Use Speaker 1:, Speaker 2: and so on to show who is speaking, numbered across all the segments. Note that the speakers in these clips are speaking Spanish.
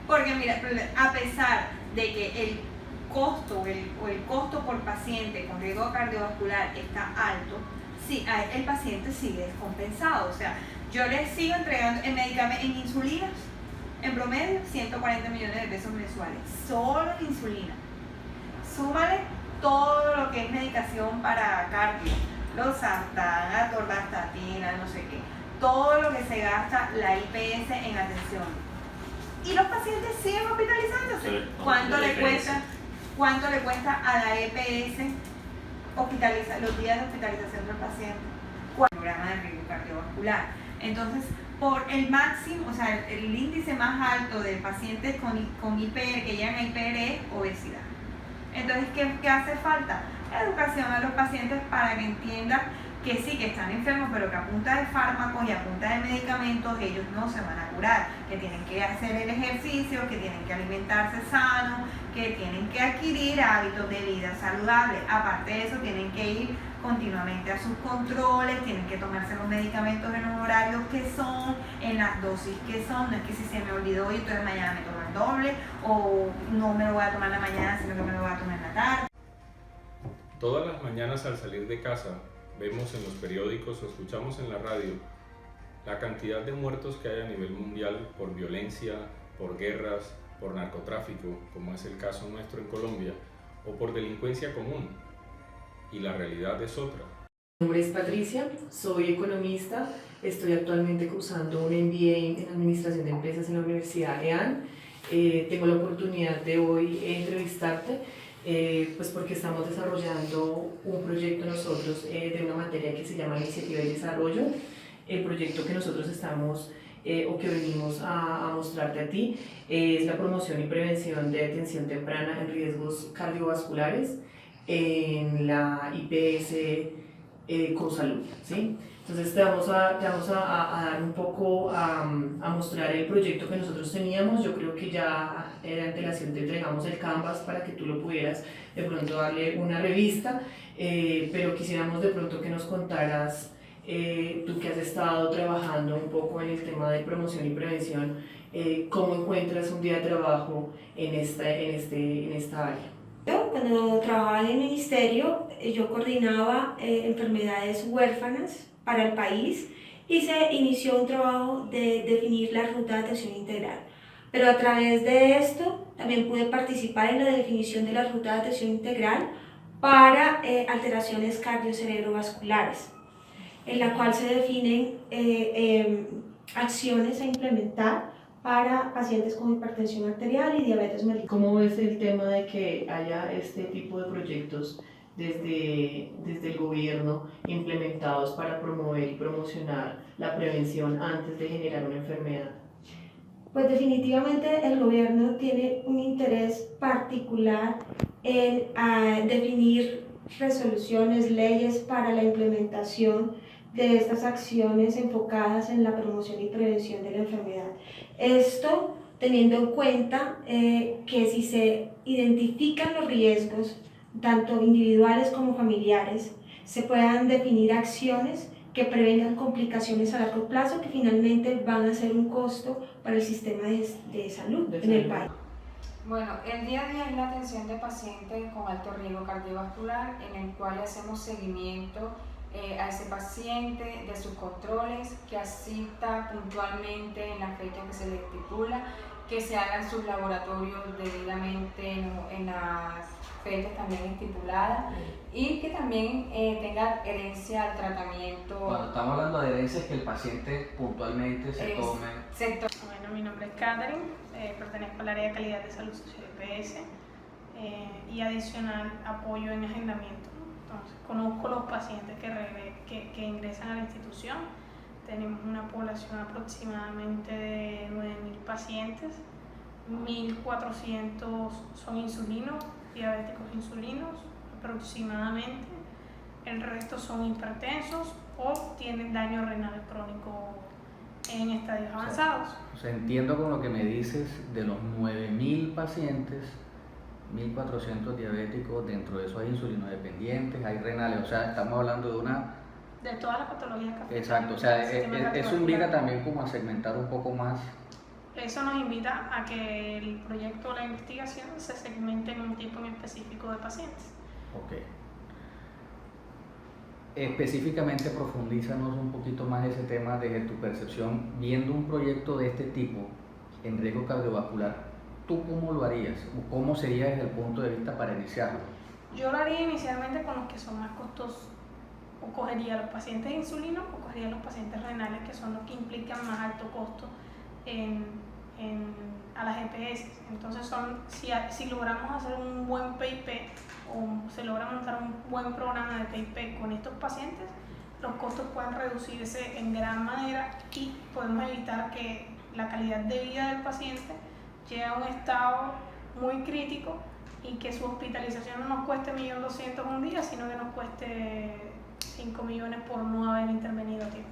Speaker 1: Porque mira, a pesar de que el costo el costo por paciente con riesgo cardiovascular está alto, sí, el paciente sigue descompensado. O sea, yo le sigo entregando en medicamentos, en insulinas, en promedio 140 millones de pesos mensuales, solo en insulina. Súmale todo lo que es medicación para cardio, los sartán, atorvastatina, no sé qué, todo lo que se gasta la IPS en atención. Y los pacientes siguen hospitalizándose.
Speaker 2: Sí,
Speaker 1: ¿Cuánto le cuesta a la EPS los días de hospitalización del paciente? ¿Cuál programa de riesgo cardiovascular? Entonces, por el máximo, o sea, el índice más alto de pacientes con IPR, que llegan a IPR, es obesidad. Entonces, ¿qué hace falta? Educación a los pacientes para que entiendan que sí, que están enfermos, pero que a punta de fármacos y a punta de medicamentos ellos no se van a curar, que tienen que hacer el ejercicio, que tienen que alimentarse sano, que tienen que adquirir hábitos de vida saludables. Aparte de eso, tienen que ir continuamente a sus controles, tienen que tomarse los medicamentos en los horarios que son, en las dosis que son. No es que si se me olvidó y entonces mañana me tomo el doble, o no me lo voy a tomar en la mañana, sino que me lo voy a tomar en la tarde.
Speaker 2: Todas las mañanas al salir de casa, vemos en los periódicos o escuchamos en la radio la cantidad de muertos que hay a nivel mundial por violencia, por guerras, por narcotráfico, como es el caso nuestro en Colombia, o por delincuencia común. Y la realidad es otra.
Speaker 3: Mi nombre es Patricia, soy economista, estoy actualmente cursando un MBA en Administración de Empresas en la Universidad EAN. Tengo la oportunidad de hoy entrevistarte pues porque estamos desarrollando un proyecto nosotros de una materia que se llama Iniciativa y Desarrollo. El proyecto que nosotros estamos o que venimos a mostrarte a ti es la promoción y prevención de atención temprana en riesgos cardiovasculares en la IPS Consalud, ¿sí? Entonces te vamos a dar un poco a mostrar el proyecto que nosotros teníamos. Yo creo que ya de antelación te entregamos el Canvas para que tú lo pudieras de pronto darle una revista, pero quisiéramos de pronto que nos contaras, tú que has estado trabajando un poco en el tema de promoción y prevención, cómo encuentras un día de trabajo en esta área.
Speaker 4: Cuando trabajaba en el ministerio, yo coordinaba enfermedades huérfanas para el país y se inició un trabajo de definir la ruta de atención integral. Pero a través de esto también pude participar en la definición de la ruta de atención integral para alteraciones cardiocerebrovasculares, en la cual se definen acciones a implementar para pacientes con hipertensión arterial y diabetes mellitus.
Speaker 3: ¿Cómo ves el tema de que haya este tipo de proyectos desde el gobierno implementados para promover y promocionar la prevención antes de generar una enfermedad?
Speaker 4: Pues definitivamente el gobierno tiene un interés particular en definir resoluciones, leyes para la implementación de estas acciones enfocadas en la promoción y prevención de la enfermedad. Esto teniendo en cuenta que si se identifican los riesgos, tanto individuales como familiares, se puedan definir acciones que prevengan complicaciones a largo plazo que finalmente van a ser un costo para el sistema de salud en el país.
Speaker 5: Bueno, el día a día es la atención de pacientes con alto riesgo cardiovascular, en el cual hacemos seguimiento a ese paciente de sus controles, que asista puntualmente en la fecha que se le estipula, que se hagan sus laboratorios debidamente en las fechas también estipuladas y que también tenga adherencia al tratamiento.
Speaker 6: Cuando estamos hablando de herencia es que el paciente puntualmente se tome.
Speaker 7: Bueno, mi nombre es Catherine, pertenezco al área de calidad de salud social IPS y adicional apoyo en agendamiento. Entonces, conozco los pacientes que ingresan a la institución. Tenemos una población aproximadamente de 9.000 pacientes, 1.400 son insulinos, diabéticos insulinos aproximadamente, el resto son hipertensos o tienen daño renal crónico en estadios avanzados.
Speaker 6: O sea, entiendo con lo que me dices, de los 9.000 pacientes, 1.400 diabéticos, dentro de eso hay insulinodependientes, hay renales, o sea, estamos hablando
Speaker 7: de todas las patologías que afectan.
Speaker 6: Exacto, o sea, eso invita también como a segmentar un poco más
Speaker 7: eso nos invita a que el proyecto o la investigación se segmente en un tipo en específico de pacientes.
Speaker 6: Ok. Específicamente profundízanos un poquito más ese tema desde tu percepción, viendo un proyecto de este tipo en riesgo cardiovascular, ¿tú cómo lo harías? ¿O cómo sería desde el punto de vista para iniciarlo?
Speaker 7: Yo lo haría inicialmente con los que son más costosos, o cogería a los pacientes de insulina o cogería a los pacientes renales, que son los que implican más alto costo a las EPS. Entonces si logramos hacer un buen PIP o se logra montar un buen programa de PIP con estos pacientes, los costos pueden reducirse en gran manera y podemos evitar que la calidad de vida del paciente llegue a un estado muy crítico y que su hospitalización no nos cueste 1.200.000 un día, sino que nos cueste 5 millones por no haber intervenido a tiempo.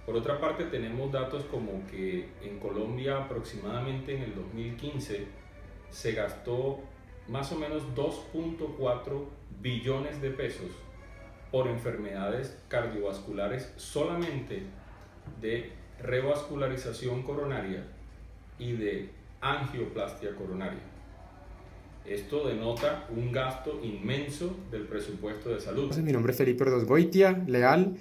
Speaker 2: Por otra parte, tenemos datos como que en Colombia aproximadamente en el 2015 se gastó más o menos 2.4 billones de pesos por enfermedades cardiovasculares solamente de revascularización coronaria y de angioplastia coronaria. Esto denota un gasto inmenso del presupuesto de salud.
Speaker 8: Mi nombre es Felipe Ordosgoitia Leal.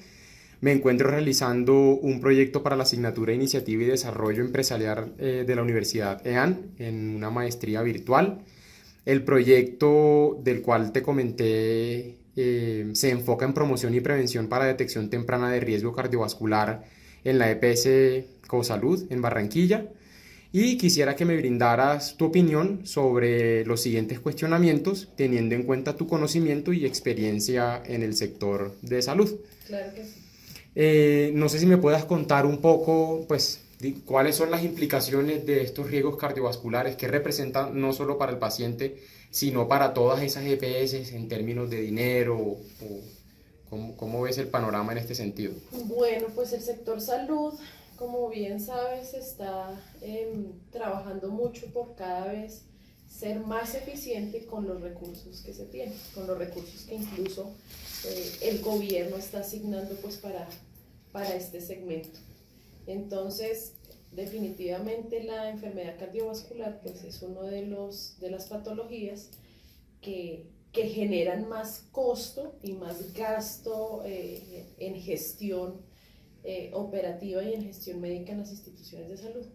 Speaker 8: Me encuentro realizando un proyecto para la asignatura de Iniciativa y Desarrollo Empresarial de la Universidad EAN en una maestría virtual. El proyecto del cual te comenté se enfoca en promoción y prevención para detección temprana de riesgo cardiovascular en la EPS Cosalud en Barranquilla. Y quisiera que me brindaras tu opinión sobre los siguientes cuestionamientos, teniendo en cuenta tu conocimiento y experiencia en el sector de salud.
Speaker 3: Claro que sí.
Speaker 8: No sé si me puedas contar un poco, pues, cuáles son las implicaciones de estos riesgos cardiovasculares que representan no solo para el paciente, sino para todas esas EPS en términos de dinero, o ¿cómo ves el panorama en este sentido?
Speaker 3: Bueno, pues el sector salud, como bien sabes, está trabajando mucho por cada vez ser más eficiente con los recursos que se tienen, con los recursos que incluso el gobierno está asignando pues para este segmento. Entonces, definitivamente la enfermedad cardiovascular pues es uno de las patologías que generan más costo y más gasto en gestión operativa y en gestión médica en las instituciones de salud.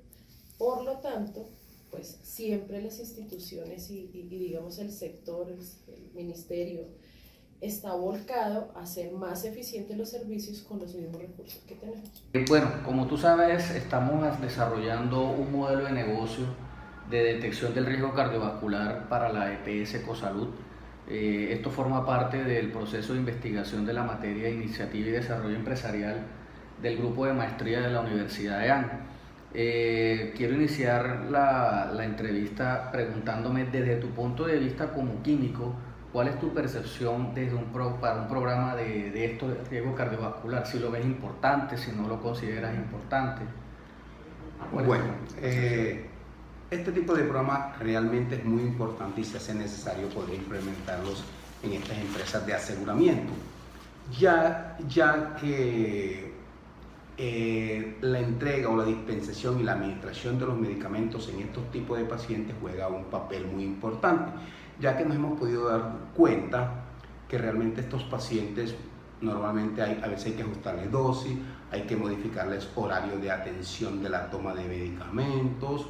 Speaker 3: Por lo tanto, pues siempre las instituciones y digamos el sector, el ministerio, está volcado a hacer más eficientes los servicios con los mismos recursos que tenemos.
Speaker 6: Bueno, como tú sabes, estamos desarrollando un modelo de negocio de detección del riesgo cardiovascular para la EPS Cosalud. Esto forma parte del proceso de investigación de la materia de Iniciativa y Desarrollo Empresarial del grupo de maestría de la Universidad de EAN. Quiero iniciar la entrevista preguntándome desde tu punto de vista como químico, ¿cuál es tu percepción para un programa de esto de riesgo cardiovascular? Si lo ves importante, si no lo consideras importante.
Speaker 9: Bueno, este tipo de programas realmente es muy importante y se hace necesario poder implementarlos en estas empresas de aseguramiento, ya que la entrega o la dispensación y la administración de los medicamentos en estos tipos de pacientes juega un papel muy importante, ya que nos hemos podido dar cuenta que realmente estos pacientes normalmente a veces hay que ajustarles dosis, hay que modificarles horario de atención de la toma de medicamentos,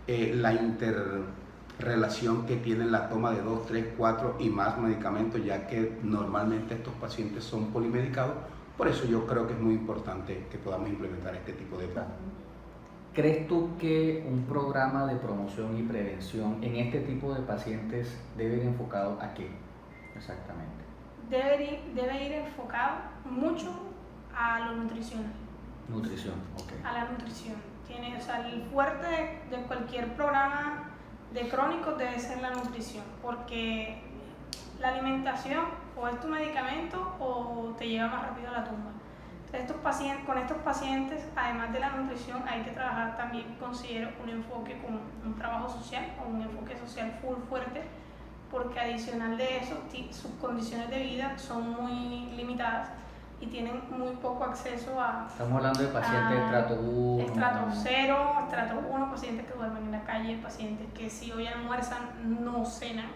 Speaker 9: la interrelación que tienen la toma de 2, 3, 4 y más medicamentos, ya que normalmente estos pacientes son polimedicados. Por eso yo creo que es muy importante que podamos implementar este tipo de plan.
Speaker 6: ¿Crees tú que un programa de promoción y prevención en este tipo de pacientes debe ir enfocado a qué exactamente?
Speaker 7: Debe ir enfocado mucho a lo nutricional.
Speaker 6: Nutrición, ok.
Speaker 7: A la nutrición. O sea, el fuerte de cualquier programa de crónicos debe ser la nutrición, porque la alimentación o es tu medicamento o te lleva más rápido a la tumba. Entonces, con estos pacientes, además de la nutrición, hay que trabajar también, considero, un enfoque con un trabajo social o un enfoque social fuerte, porque adicional de eso, sus condiciones de vida son muy limitadas y y tienen muy poco acceso a...
Speaker 6: Estamos hablando de pacientes de estrato 1.
Speaker 7: Estrato 0, estrato 1, pacientes que duermen en la calle, pacientes que si hoy almuerzan no cenan,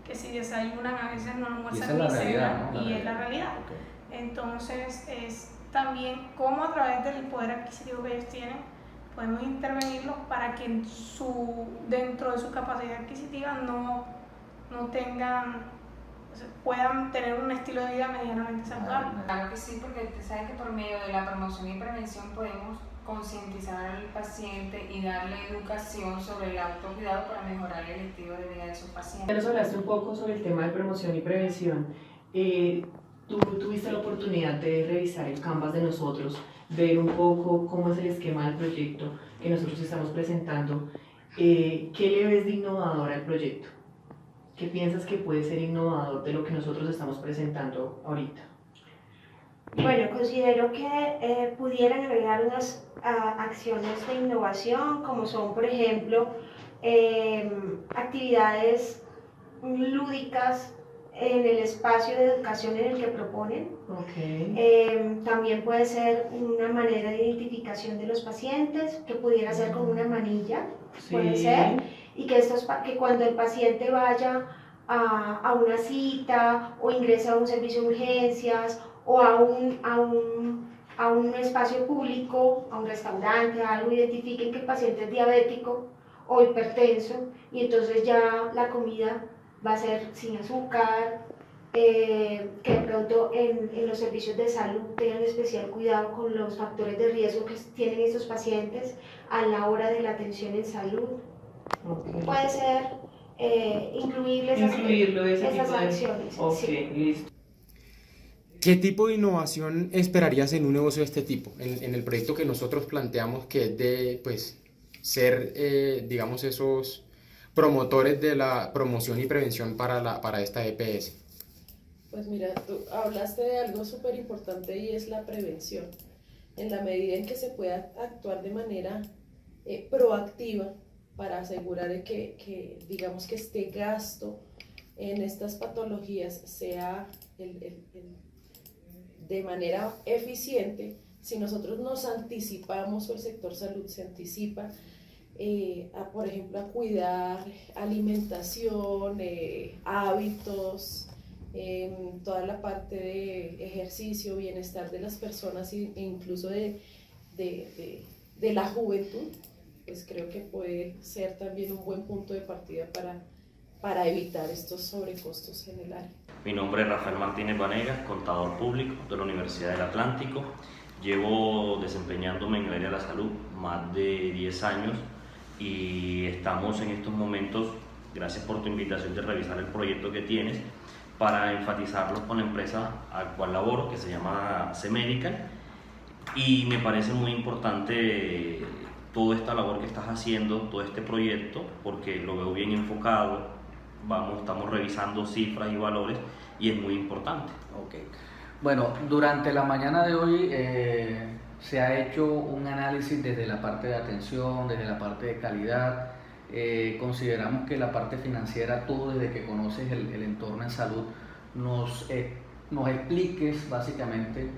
Speaker 7: que si desayunan a veces no almuerzan ni cenan, ¿no? Y es la realidad. Okay. Entonces es también cómo a través del poder adquisitivo que ellos tienen podemos intervenirlos para que dentro de su capacidad adquisitiva no tengan, puedan tener un estilo de vida medianamente saludable.
Speaker 5: Claro que sí, porque usted sabe que por medio de la promoción y prevención podemos concientizar al paciente y darle educación sobre el autocuidado para mejorar el estilo de vida de sus pacientes.
Speaker 3: Ya nos hablaste un poco sobre el tema de promoción y prevención. Tú tuviste la oportunidad de revisar el Canvas de nosotros, ver un poco cómo es el esquema del proyecto que nosotros estamos presentando. ¿Qué le ves de innovador al proyecto? ¿Qué piensas que puede ser innovador de lo que nosotros estamos presentando ahorita?
Speaker 4: Bueno, considero que pudieran agregar unas acciones de innovación, como son, por ejemplo, actividades lúdicas en el espacio de educación en el que proponen.
Speaker 3: Okay.
Speaker 4: También puede ser una manera de identificación de los pacientes, que pudiera ser con una manilla, sí. Puede ser, y que cuando el paciente vaya a una cita o ingrese a un servicio de urgencias o a un espacio público, a un restaurante, a algo, identifiquen que el paciente es diabético o hipertenso y entonces ya la comida va a ser sin azúcar, que de pronto en los servicios de salud tengan especial cuidado con los factores de riesgo que tienen estos pacientes a la hora de la atención en salud. Okay. Puede ser incluirlo esas acciones.
Speaker 3: Ok,
Speaker 4: sí.
Speaker 3: Listo.
Speaker 8: ¿Qué tipo de innovación esperarías en un negocio de este tipo? En el proyecto que nosotros planteamos, que es de pues, ser, digamos, esos promotores de la promoción y prevención para esta EPS.
Speaker 10: Pues mira, tú hablaste de algo súper importante y es la prevención. En la medida en que se pueda actuar de manera proactiva para asegurar que digamos que este gasto en estas patologías sea de manera eficiente, si nosotros nos anticipamos o el sector salud se anticipa por ejemplo, a cuidar alimentación, hábitos, toda la parte de ejercicio, bienestar de las personas e incluso de la juventud, pues creo que puede ser también un buen punto de partida para evitar estos sobrecostos en el área.
Speaker 11: Mi nombre es Rafael Martínez Vanegas, contador público de la Universidad del Atlántico. Llevo desempeñándome en el área de la salud más de 10 años y estamos en estos momentos, gracias por tu invitación de revisar el proyecto que tienes, para enfatizarlo con la empresa al cual laboro, que se llama C-Medical, y me parece muy importante toda esta labor que estás haciendo, todo este proyecto, porque lo veo bien enfocado, estamos revisando cifras y valores y es muy importante.
Speaker 6: Okay. Bueno, durante la mañana de hoy se ha hecho un análisis desde la parte de atención, desde la parte de calidad. Consideramos que la parte financiera, tú desde que conoces el entorno en salud, nos expliques básicamente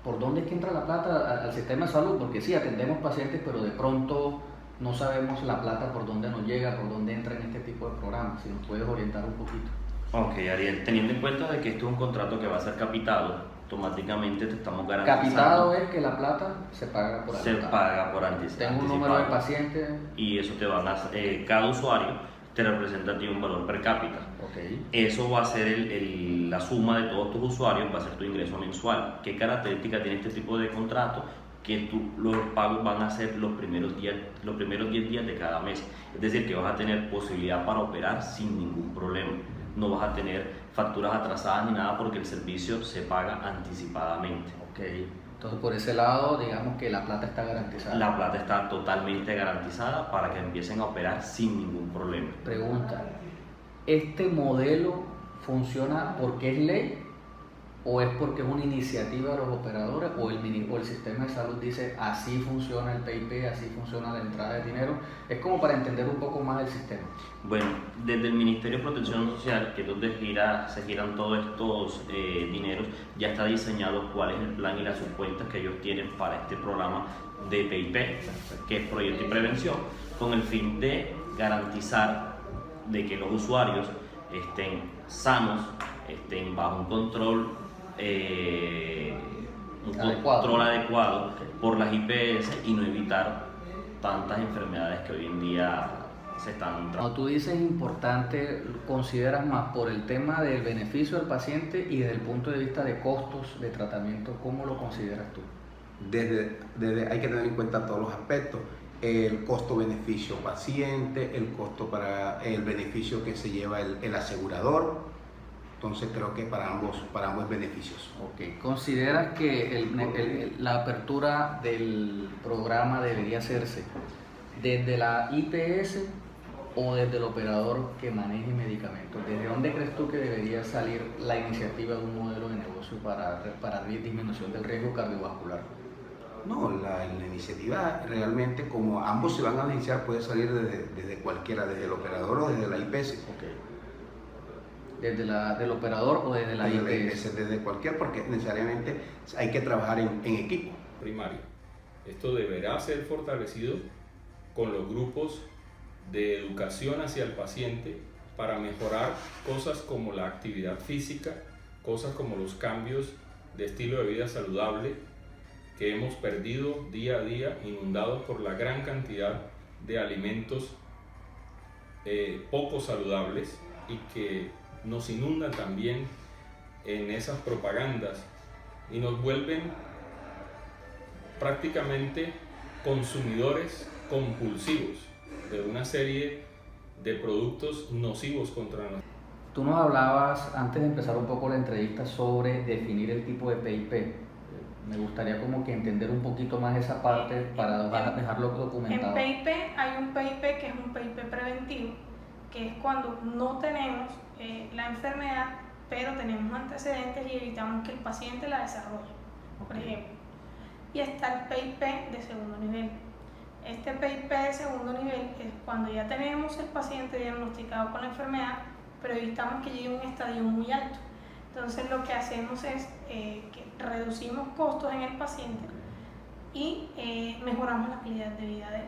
Speaker 6: por dónde es que entra la plata al sistema de salud, porque sí, atendemos pacientes, pero de pronto no sabemos la plata por dónde nos llega, por dónde entra en este tipo de programas. Si nos puedes orientar un poquito.
Speaker 11: Ok, Ariel, teniendo en cuenta de que esto es un contrato que va a ser capitado, automáticamente te estamos garantizando...
Speaker 6: Capitado es que la plata se paga por anticipado.
Speaker 11: Se paga por anticipado.
Speaker 6: Tengo un número de pacientes.
Speaker 11: Y eso te van a... cada usuario te representa a ti un valor per cápita.
Speaker 6: Okay.
Speaker 11: Eso va a ser la suma de todos tus usuarios, va a ser tu ingreso mensual. ¿Qué característica tiene este tipo de contrato? Que los pagos van a ser los primeros 10 días de cada mes. Es decir, que vas a tener posibilidad para operar sin ningún problema. No vas a tener facturas atrasadas ni nada porque el servicio se paga anticipadamente.
Speaker 6: Okay. Entonces, por ese lado, digamos que la plata está garantizada.
Speaker 11: La plata está totalmente garantizada para que empiecen a operar sin ningún problema.
Speaker 6: Pregunta, ¿este modelo funciona porque es ley ¿O es porque es una iniciativa de los operadores o el sistema de salud dice así funciona el PIP, así funciona la entrada de dinero? Es como para entender un poco más el sistema.
Speaker 11: Bueno, desde el Ministerio de Protección Social, que es donde se giran todos estos dineros, ya está diseñado cuál es el plan y las subcuentas que ellos tienen para este programa de PIP, que es Proyecto y Prevención, con el fin de garantizar de que los usuarios estén sanos, estén bajo un control adecuado por las IPS y no evitar tantas enfermedades que hoy en día se están
Speaker 6: Cuando tú dices importante, ¿consideras más por el tema del beneficio del paciente y desde el punto de vista de costos de tratamiento? ¿Cómo lo consideras tú?
Speaker 9: Hay que tener en cuenta todos los aspectos, el costo-beneficio paciente, el costo para el beneficio que se lleva el asegurador. Entonces creo que para ambos beneficios.
Speaker 6: Ok. ¿Consideras que la apertura del programa debería hacerse desde la IPS o desde el operador que maneje medicamentos? ¿Desde dónde crees tú que debería salir la iniciativa de un modelo de negocio para disminución del riesgo cardiovascular?
Speaker 9: No, la iniciativa realmente, como ambos se van a iniciar, puede salir desde cualquiera, desde el operador o desde la IPS.
Speaker 6: Okay. ¿Del operador o desde la IPS?
Speaker 9: Desde cualquier, porque necesariamente hay que trabajar en equipo.
Speaker 2: Primario. Esto deberá ser fortalecido con los grupos de educación hacia el paciente para mejorar cosas como la actividad física, cosas como los cambios de estilo de vida saludable que hemos perdido día a día, inundados por la gran cantidad de alimentos poco saludables y que nos inundan también en esas propagandas y nos vuelven prácticamente consumidores compulsivos de una serie de productos nocivos contra nosotros.
Speaker 6: Tú nos hablabas, antes de empezar un poco la entrevista, sobre definir el tipo de PIP. Me gustaría como que entender un poquito más esa parte para dejarlo documentado.
Speaker 7: En PIP hay un PIP que es un PIP preventivo, que es cuando no tenemos la enfermedad, pero tenemos antecedentes y evitamos que el paciente la desarrolle, por ejemplo. Y está el PIP de segundo nivel. Este PIP de segundo nivel es cuando ya tenemos el paciente diagnosticado con la enfermedad, pero evitamos que llegue a un estadio muy alto. Entonces lo que hacemos es que reducimos costos en el paciente y mejoramos la calidad de vida de él.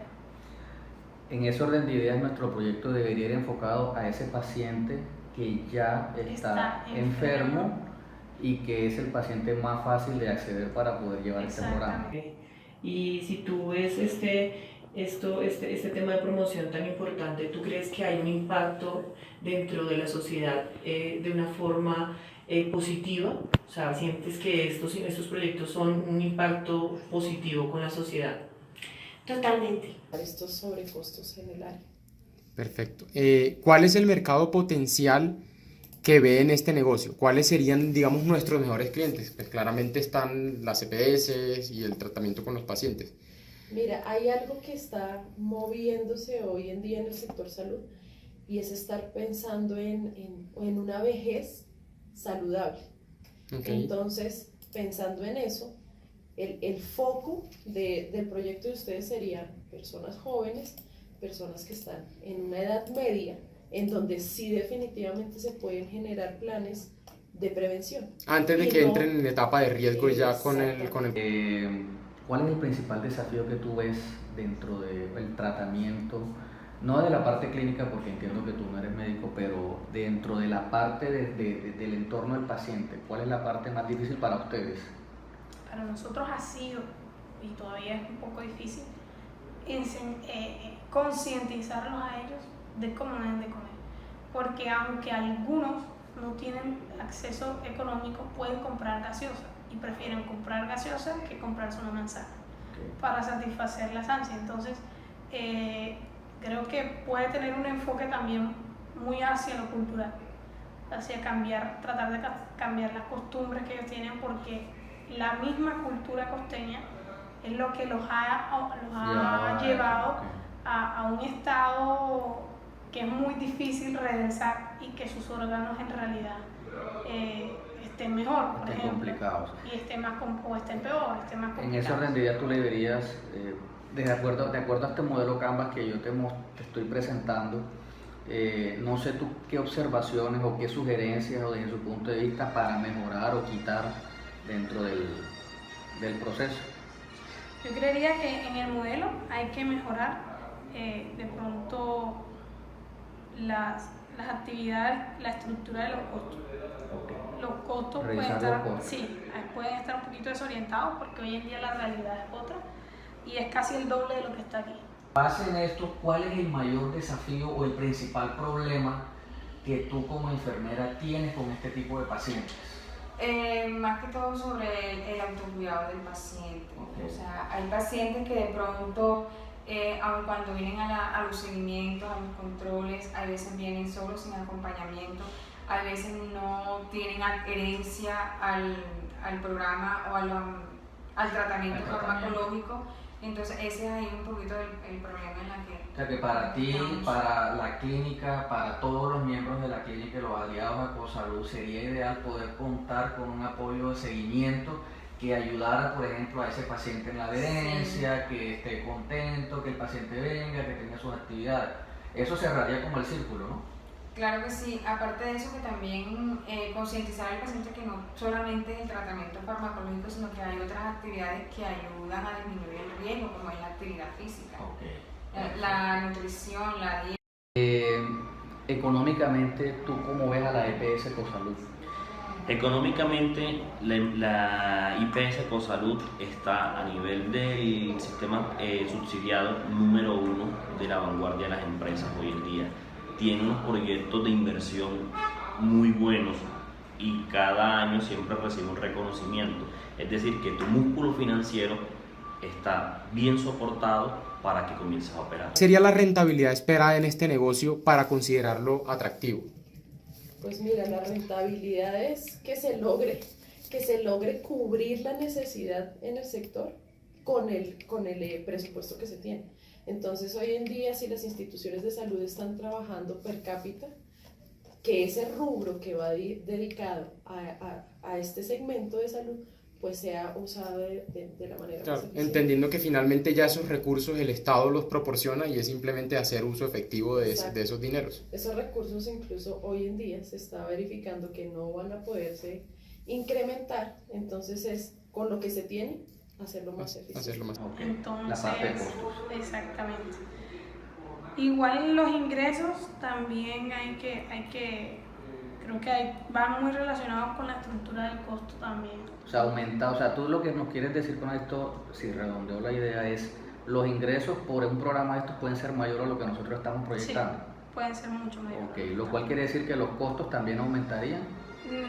Speaker 6: En ese orden de ideas, nuestro proyecto debería ir enfocado a ese paciente que ya está enfermo y que es el paciente más fácil de acceder para poder llevar este programa.
Speaker 3: Y si tú ves este tema de promoción tan importante, ¿tú crees que hay un impacto dentro de la sociedad de una forma positiva? O sea, ¿sientes que estos proyectos son un impacto positivo con la sociedad?
Speaker 4: Totalmente.
Speaker 10: Estos sobrecostos en el área.
Speaker 8: Perfecto. ¿Cuál es el mercado potencial que ve en este negocio? ¿Cuáles serían, digamos, nuestros mejores clientes? Pues claramente están las EPS y el tratamiento con los pacientes.
Speaker 10: Mira, hay algo que está moviéndose hoy en día en el sector salud y es estar pensando en una vejez saludable.
Speaker 8: Okay.
Speaker 10: Entonces, pensando en eso, el foco del proyecto de ustedes serían personas jóvenes, personas que están en una edad media, en donde sí definitivamente se pueden generar planes de prevención.
Speaker 8: Antes de que entren en etapa de riesgo ya con el...
Speaker 6: ¿Cuál es el principal desafío que tú ves dentro del tratamiento? No de la parte clínica, porque entiendo que tú no eres médico, pero dentro de la parte del entorno del paciente, ¿cuál es la parte más difícil para ustedes?
Speaker 7: Para nosotros ha sido, y todavía es un poco difícil, concientizarlos a ellos de cómo deben de comer. Porque aunque algunos no tienen acceso económico, pueden comprar gaseosa y prefieren comprar gaseosa que comprarse una manzana para satisfacer las ansias. Entonces, creo que puede tener un enfoque también muy hacia lo cultural, hacia tratar de cambiar las costumbres que ellos tienen, porque la misma cultura costeña es lo que los ha llevado a un estado que es muy difícil regresar y que sus órganos en realidad estén mejor, por
Speaker 6: estén
Speaker 7: ejemplo,
Speaker 6: complicados.
Speaker 7: y estén más o estén peor, estén más complicados.
Speaker 6: En ese orden de ideas tú le dirías, de acuerdo a este modelo Canvas que yo te estoy presentando, no sé tú qué observaciones o qué sugerencias o desde su punto de vista para mejorar o quitar dentro del proceso.
Speaker 7: Yo creería que en el modelo hay que mejorar de pronto las actividades, la estructura de los costos.
Speaker 6: Okay.
Speaker 7: Los costos pueden
Speaker 6: Revisar
Speaker 7: estar,
Speaker 6: los costos.
Speaker 7: sí, pueden estar un poquito desorientados porque hoy en día la realidad es otra y es casi el doble de lo que está aquí.
Speaker 6: Base en esto, ¿cuál es el mayor desafío o el principal problema que tú como enfermera tienes con este tipo de pacientes?
Speaker 5: Más que todo sobre el autocuidado del paciente.
Speaker 6: Okay.
Speaker 5: O sea, hay pacientes que de pronto, aun cuando vienen a los seguimientos, a los controles, a veces vienen solos sin acompañamiento, a veces no tienen adherencia al programa o al tratamiento farmacológico. Entonces ese es ahí un poquito el problema en la que...
Speaker 6: O sea que para ti, para la clínica, para todos los miembros de la clínica y los aliados a COSALUD sería ideal poder contar con un apoyo de seguimiento que ayudara, por ejemplo, a ese paciente en la adherencia, sí, que esté contento, que el paciente venga, que tenga sus actividades. Eso cerraría como el círculo, ¿no?
Speaker 5: Claro que sí, aparte de eso que también concientizar al paciente que no solamente es el tratamiento farmacológico, sino que hay otras actividades que ayudan a disminuir el riesgo, como es la actividad física, la nutrición, la dieta.
Speaker 6: Económicamente, ¿tú cómo ves a la EPS COSALUD?
Speaker 11: Económicamente, la IPS COSALUD está a nivel del sistema subsidiado número 1 de la vanguardia de las empresas hoy en día. Tiene unos proyectos de inversión muy buenos y cada año siempre recibe un reconocimiento. Es decir, que tu músculo financiero está bien soportado para que comiences a operar.
Speaker 8: ¿Sería la rentabilidad esperada en este negocio para considerarlo atractivo?
Speaker 10: Pues mira, la rentabilidad es que se logre cubrir la necesidad en el sector con el presupuesto que se tiene. Entonces, hoy en día, si las instituciones de salud están trabajando per cápita, que ese rubro que va dedicado a este segmento de salud, pues sea usado de la manera
Speaker 8: claro,
Speaker 10: más eficiente.
Speaker 8: entendiendo que finalmente ya esos recursos el Estado los proporciona y es simplemente hacer uso efectivo de esos dineros.
Speaker 10: Esos recursos incluso hoy en día se está verificando que no van a poderse incrementar, entonces es con lo que se tiene hacerlo más eficiente.
Speaker 6: Okay.
Speaker 7: Entonces,
Speaker 6: la parte de costos.
Speaker 7: Exactamente. Igual los ingresos también hay que creo que van muy relacionados con la estructura del costo también.
Speaker 6: O sea, aumenta, o sea, tú lo que nos quieres decir con esto, si redondeo la idea, es los ingresos por un programa de estos pueden ser mayores a lo que nosotros estamos proyectando.
Speaker 7: Sí, pueden ser mucho mayores.
Speaker 6: Ok, lo cual quiere decir que los costos también aumentarían.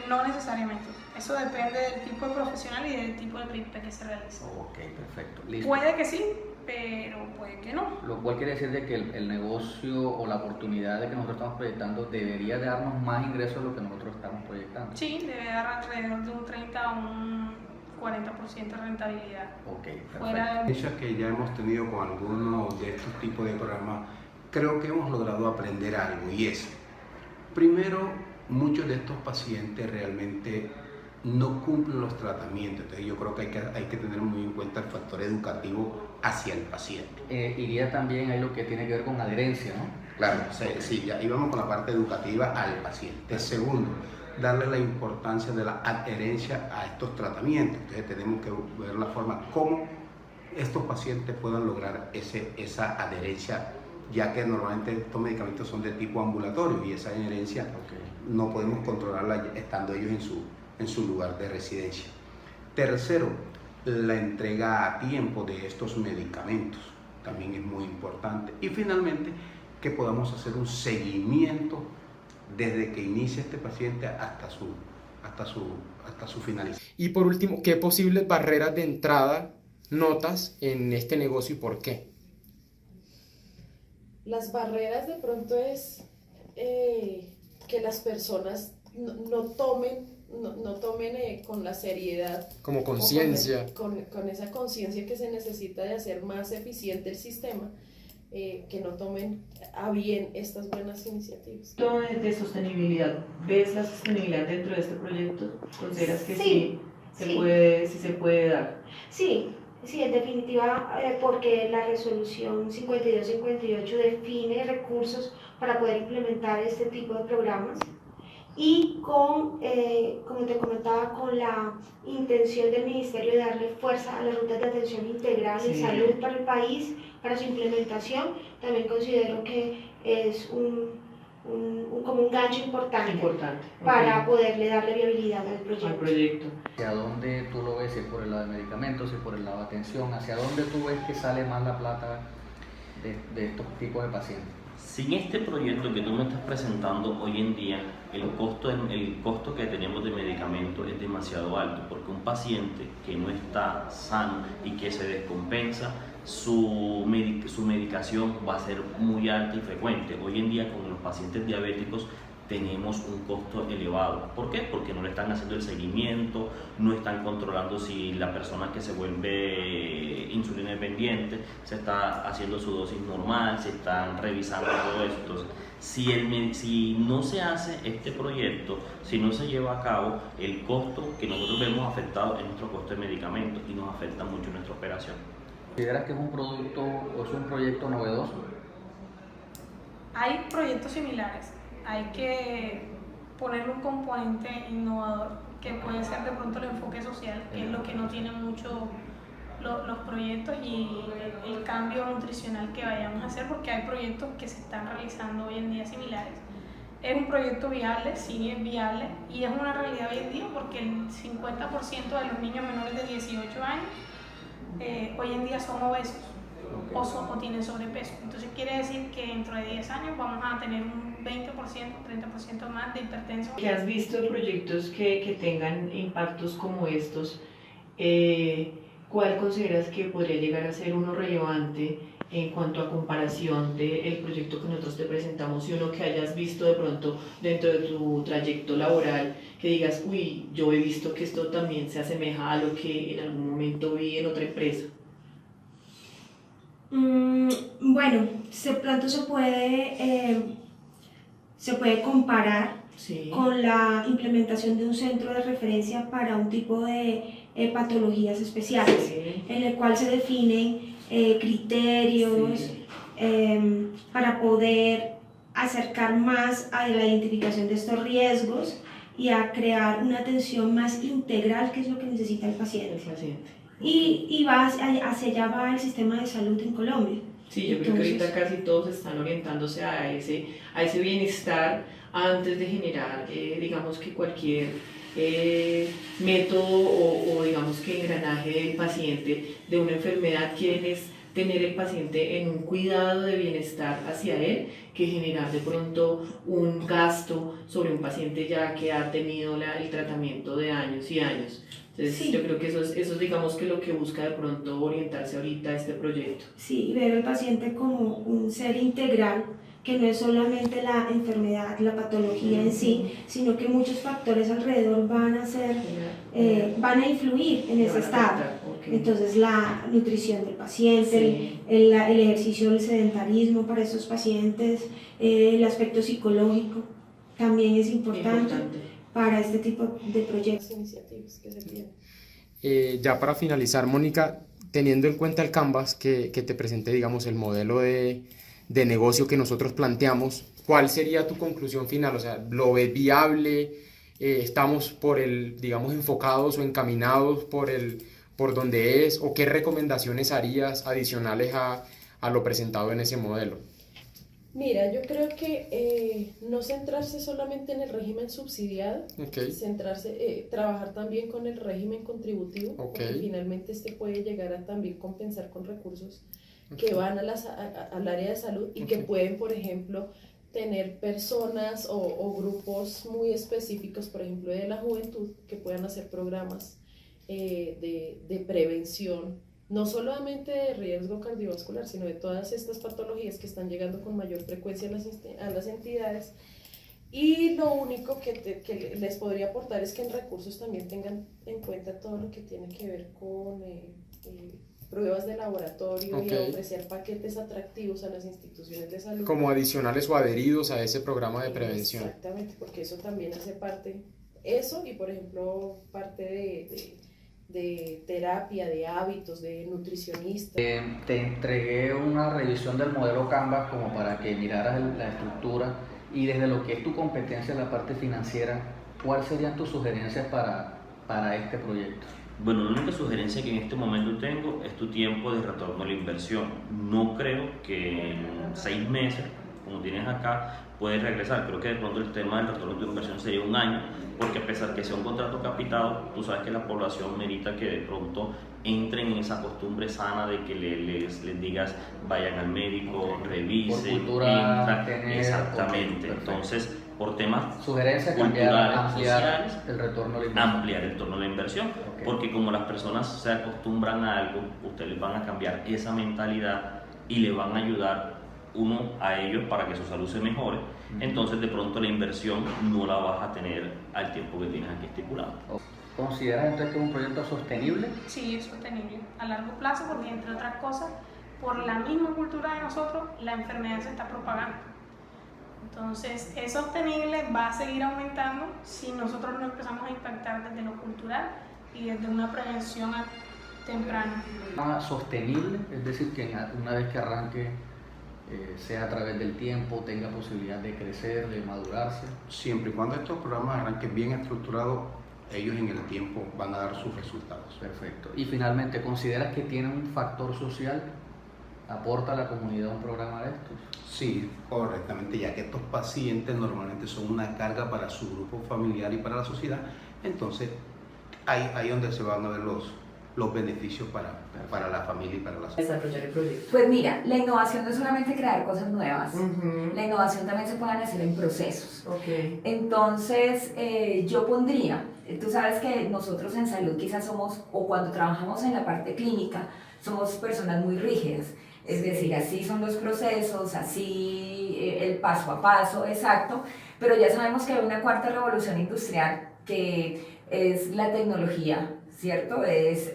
Speaker 7: No necesariamente. Eso depende del tipo de profesional y del tipo de PRIP que se realice.
Speaker 6: Ok, perfecto. Listo.
Speaker 7: Puede que sí, pero puede que no.
Speaker 6: Lo cual quiere decir de que el negocio o la oportunidad de que nosotros estamos proyectando debería darnos más ingresos de lo que nosotros estamos proyectando.
Speaker 7: Sí, debe dar alrededor de un 30 a un 40% de rentabilidad.
Speaker 6: Ok, perfecto.
Speaker 7: Fuera de...
Speaker 9: que ya hemos tenido con algunos de estos tipos de programas, creo que hemos logrado aprender algo y es, primero, muchos de estos pacientes realmente no cumplen los tratamientos, entonces yo creo que hay que tener muy en cuenta el factor educativo hacia el paciente.
Speaker 6: Iría también ahí lo que tiene que ver con adherencia, ¿no?
Speaker 9: Claro, sí, ya íbamos con la parte educativa al paciente. Segundo, darle la importancia de la adherencia a estos tratamientos, entonces tenemos que ver la forma como estos pacientes puedan lograr esa adherencia, ya que normalmente estos medicamentos son de tipo ambulatorio y esa adherencia no podemos controlarla estando ellos en su lugar de residencia. Tercero, la entrega a tiempo de estos medicamentos también es muy importante. Y finalmente, que podamos hacer un seguimiento desde que inicia este paciente hasta su finalización.
Speaker 8: Y por último, ¿qué posibles barreras de entrada notas en este negocio y por qué?
Speaker 10: Las barreras de pronto es que las personas no tomen con la seriedad,
Speaker 8: como conciencia,
Speaker 10: con esa conciencia que se necesita de hacer más eficiente el sistema, que no tomen a bien estas buenas iniciativas.
Speaker 3: De sostenibilidad, ¿ves la sostenibilidad dentro de este proyecto? ¿Consideras que
Speaker 4: Sí,
Speaker 3: se puede dar?
Speaker 4: Sí, en definitiva, porque la resolución 5258 define recursos para poder implementar este tipo de programas y con, como te comentaba, con la intención del Ministerio de darle fuerza a las rutas de atención integral en salud para el país, para su implementación, también considero que es como un gancho importante para poderle darle viabilidad al proyecto.
Speaker 6: ¿Hacia dónde tú lo ves? Si es por el lado de medicamentos, si es por el lado de atención, ¿hacia dónde tú ves que sale más la plata de estos tipos de pacientes?
Speaker 11: Sin este proyecto que tú me estás presentando hoy en día, el costo que tenemos de medicamentos es demasiado alto, porque un paciente que no está sano y que se descompensa, su medicación va a ser muy alta y frecuente. Hoy en día con los pacientes diabéticos tenemos un costo elevado. ¿Por qué? Porque no le están haciendo el seguimiento, no están controlando si la persona que se vuelve insulina dependiente se está haciendo su dosis normal, se están revisando todo esto. Entonces, si no se hace este proyecto, si no se lleva a cabo, el costo que nosotros vemos afectado es nuestro costo de medicamentos y nos afecta mucho nuestra operación.
Speaker 6: ¿Consideras que es un producto o es un proyecto novedoso?
Speaker 7: Hay proyectos similares. Hay que ponerle un componente innovador que puede ser de pronto el enfoque social, que es lo que no tienen mucho los proyectos, y el cambio nutricional que vayamos a hacer, porque hay proyectos que se están realizando hoy en día similares. Es un proyecto viable, sí es viable, y es una realidad hoy en día porque el 50% de los niños menores de 18 años hoy en día son obesos o tienen sobrepeso. Entonces quiere decir que dentro de 10 años vamos a tener un 20%, 30% más de hipertensos.
Speaker 3: ¿Qué has visto de proyectos que tengan impactos como estos? ¿Cuál consideras que podría llegar a ser uno relevante en cuanto a comparación del proyecto que nosotros te presentamos y uno que hayas visto de pronto dentro de tu trayecto laboral, que digas, uy, yo he visto que esto también se asemeja a lo que en algún momento vi en otra empresa?
Speaker 4: Bueno, pronto se puede comparar con la implementación de un centro de referencia para un tipo de patologías especiales, en el cual se definen criterios para poder acercar más a la identificación de estos riesgos y a crear una atención más integral, que es lo que necesita el paciente. Y hacia allá va el sistema de salud en Colombia.
Speaker 3: Sí, yo creo que ahorita casi todos están orientándose a ese bienestar antes de generar, digamos que cualquier método o digamos que engranaje del paciente de una enfermedad. Quieren es tener el paciente en un cuidado de bienestar hacia él, que generar de pronto un gasto sobre un paciente ya que ha tenido el tratamiento de años y años. Entonces yo creo que eso es digamos que lo que busca de pronto orientarse ahorita a este proyecto.
Speaker 4: Sí, ver al paciente como un ser integral, que no es solamente la enfermedad, la patología en sí, sino que muchos factores alrededor van a influir en ese estado. Entonces la nutrición del paciente, el ejercicio del sedentarismo para esos pacientes, el aspecto psicológico también es importante para este tipo de proyectos.
Speaker 10: Iniciativas que se tienen.
Speaker 8: Ya para finalizar, Mónica, teniendo en cuenta el Canvas que te presenté, digamos, el modelo de negocio que nosotros planteamos, ¿cuál sería tu conclusión final? O sea, ¿lo ves viable? ¿Estamos digamos, enfocados o encaminados por donde es? ¿O qué recomendaciones harías adicionales a lo presentado en ese modelo?
Speaker 10: Mira, yo creo que no centrarse solamente en el régimen subsidiado, trabajar también con el régimen contributivo, porque finalmente este puede llegar a también compensar con recursos que van al área de salud y que pueden, por ejemplo, tener personas o grupos muy específicos, por ejemplo, de la juventud, que puedan hacer programas de prevención, no solamente de riesgo cardiovascular, sino de todas estas patologías que están llegando con mayor frecuencia a las entidades. Y lo único que les podría aportar es que en recursos también tengan en cuenta todo lo que tiene que ver con pruebas de laboratorio y a
Speaker 8: Ok.
Speaker 10: ofrecer paquetes atractivos a las instituciones de salud.
Speaker 8: Como adicionales o adheridos a ese programa de prevención.
Speaker 10: Exactamente, porque eso también hace parte, eso y por ejemplo parte de terapia, de hábitos, de nutricionistas.
Speaker 6: Te entregué una revisión del modelo Canvas como para que miraras la estructura y desde lo que es tu competencia en la parte financiera, ¿cuáles serían tus sugerencias para este proyecto?
Speaker 11: Bueno, la única sugerencia que en este momento tengo es tu tiempo de retorno a la inversión. No creo que en 6 meses, como tienes acá, puedes regresar. Creo que de pronto el tema del retorno a tu inversión sería 1 año, porque a pesar que sea un contrato capitado, tú sabes que la población merita que de pronto entren en esa costumbre sana de que les digas vayan al médico, revisen,
Speaker 6: Por cultura
Speaker 11: entran.
Speaker 6: tener,
Speaker 11: Exactamente.
Speaker 6: perfecto.
Speaker 11: Entonces, por temas
Speaker 6: Sugerencia
Speaker 11: culturales,
Speaker 6: ampliar
Speaker 11: sociales,
Speaker 6: el retorno a la inversión.
Speaker 11: ampliar el torno a la inversión, porque como las personas se acostumbran a algo, ustedes les van a cambiar esa mentalidad y le van a ayudar uno a ellos para que su salud se mejore. Entonces de pronto la inversión no la vas a tener al tiempo que tienes aquí estipulado.
Speaker 6: ¿Consideras entonces que es un proyecto sostenible?
Speaker 7: Sí, es sostenible a largo plazo porque, entre otras cosas, por la misma cultura de nosotros, la enfermedad se está propagando. Entonces, es sostenible, va a seguir aumentando si nosotros no empezamos a impactar desde lo cultural y desde una prevención temprana.
Speaker 6: Sostenible, es decir, que una vez que arranque sea a través del tiempo, tenga posibilidad de crecer, de madurarse.
Speaker 9: Siempre y cuando estos programas arranquen bien estructurados, ellos en el tiempo van a dar sus resultados.
Speaker 6: Perfecto. Y finalmente, ¿consideras que tiene un factor social? ¿Aporta a la comunidad un programa de estos?
Speaker 9: Sí, correctamente, ya que estos pacientes normalmente son una carga para su grupo familiar y para la sociedad, entonces ahí donde se van a ver los beneficios para la familia y para la sociedad.
Speaker 3: Desarrollar el proyecto.
Speaker 12: Pues mira, la innovación no es solamente crear cosas nuevas, la innovación también se pueden hacer en procesos.
Speaker 3: Ok.
Speaker 12: Entonces, yo pondría, tú sabes que nosotros en salud quizás somos, o cuando trabajamos en la parte clínica, somos personas muy rígidas. Es decir, así son los procesos, así el paso a paso, exacto, pero ya sabemos que hay una cuarta revolución industrial que es la tecnología, ¿cierto? Es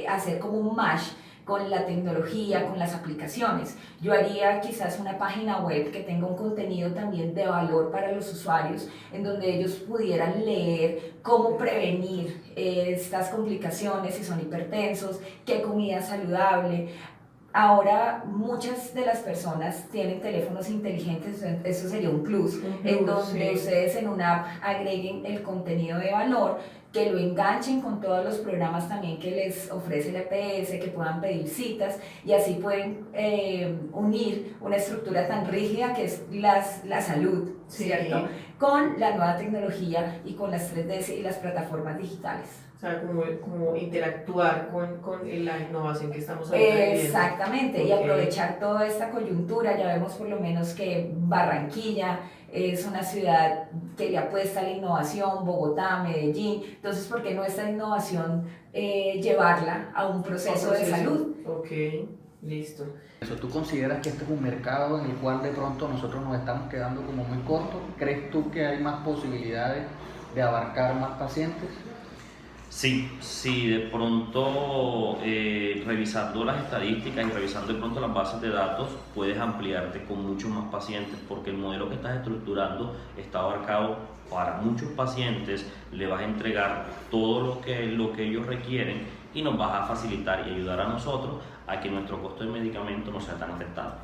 Speaker 12: hacer como un match con la tecnología, con las aplicaciones. Yo haría quizás una página web que tenga un contenido también de valor para los usuarios, en donde ellos pudieran leer cómo prevenir estas complicaciones si son hipertensos, qué comida saludable. Ahora muchas de las personas tienen teléfonos inteligentes, eso sería un plus, en donde ustedes en una app agreguen el contenido de valor, que lo enganchen con todos los programas también que les ofrece la EPS, que puedan pedir citas y así pueden unir una estructura tan rígida que es la salud, ¿cierto? Con la nueva tecnología y con las 3D y las plataformas digitales.
Speaker 3: O sea, como interactuar con la innovación que estamos viviendo.
Speaker 12: Exactamente, y aprovechar toda esta coyuntura. Ya vemos por lo menos que Barranquilla es una ciudad que le apuesta a la innovación, Bogotá, Medellín. Entonces, ¿por qué no esta innovación llevarla a un proceso de salud?
Speaker 3: Ok, listo.
Speaker 6: ¿Tú consideras que este es un mercado en el cual de pronto nosotros nos estamos quedando como muy cortos? ¿Crees tú que hay más posibilidades de abarcar más pacientes?
Speaker 11: Sí, de pronto revisando las estadísticas y revisando de pronto las bases de datos puedes ampliarte con muchos más pacientes porque el modelo que estás estructurando está abarcado para muchos pacientes, le vas a entregar todo lo que ellos requieren y nos vas a facilitar y ayudar a nosotros a que nuestro costo de medicamento no sea tan afectado.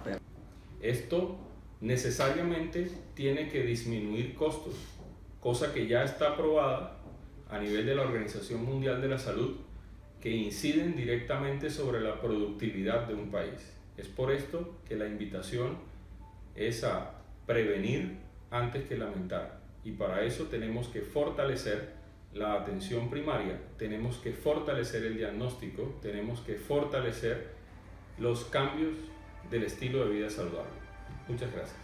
Speaker 2: Esto necesariamente tiene que disminuir costos, cosa que ya está aprobada a nivel de la Organización Mundial de la Salud, que inciden directamente sobre la productividad de un país. Es por esto que la invitación es a prevenir antes que lamentar, y para eso tenemos que fortalecer la atención primaria, tenemos que fortalecer el diagnóstico, tenemos que fortalecer los cambios del estilo de vida saludable. Muchas gracias.